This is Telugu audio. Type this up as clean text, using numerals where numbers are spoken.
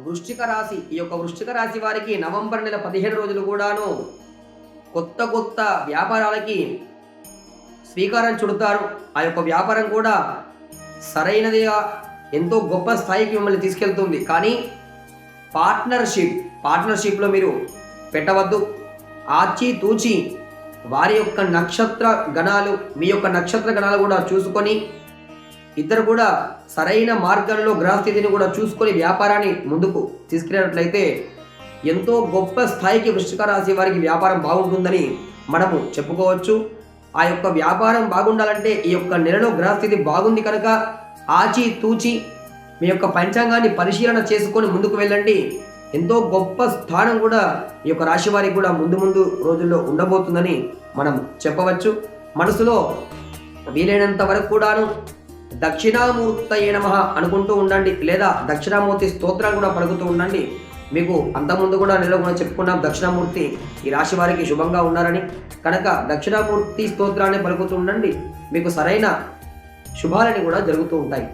వృశ్చిక రాశి, ఈ యొక్క వృశ్చిక రాశి వారికి నవంబర్ నెల 15 రోజులు కూడాను కొత్త కొత్త వ్యాపారాలకి శ్రీకారం చుడతారు. ఆ యొక్క వ్యాపారం కూడా సరైనదిగా ఎంతో గొప్ప స్థాయికి మిమ్మల్ని తీసుకెళ్తుంది. కానీ పార్ట్నర్షిప్లో మీరు పెట్టవద్దు. ఆచితూచి వారి యొక్క నక్షత్ర గణాలు, మీ యొక్క నక్షత్ర గణాలు కూడా చూసుకొని, ఇద్దరు కూడా సరైన మార్గంలో గ్రహస్థితిని కూడా చూసుకొని వ్యాపారాన్ని ముందుకు తీసుకెళ్ళినట్లయితే ఎంతో గొప్ప స్థాయికి వృశ్చిక రాశి వారికి వ్యాపారం బాగుంటుందని మనము చెప్పుకోవచ్చు. ఆ యొక్క వ్యాపారం బాగుండాలంటే ఈ యొక్క నెలలో గ్రహస్థితి బాగుంది కనుక ఆచితూచి మీ యొక్క పంచాంగాన్ని పరిశీలన చేసుకొని ముందుకు వెళ్ళండి. ఎంతో గొప్ప స్థానం కూడా ఈ యొక్క రాశి వారికి కూడా ముందు రోజుల్లో ఉండబోతుందని మనం చెప్పవచ్చు. మనసులో వీలైనంత వరకు కూడాను దక్షిణామూర్తయే నమః అనుకుంటూ ఉండండి, లేదా దక్షిణామూర్తి స్తోత్రాలు కూడా పలుకుతూ ఉండండి. మీకు అంతకుముందు కూడా నెలలో కూడా చెప్పుకున్నాం, దక్షిణామూర్తి ఈ రాశి వారికి శుభంగా ఉన్నారని. కనుక దక్షిణామూర్తి స్తోత్రాన్ని పలుకుతూ ఉండండి, మీకు సరైన శుభాలని కూడా జరుగుతూ ఉంటాయి.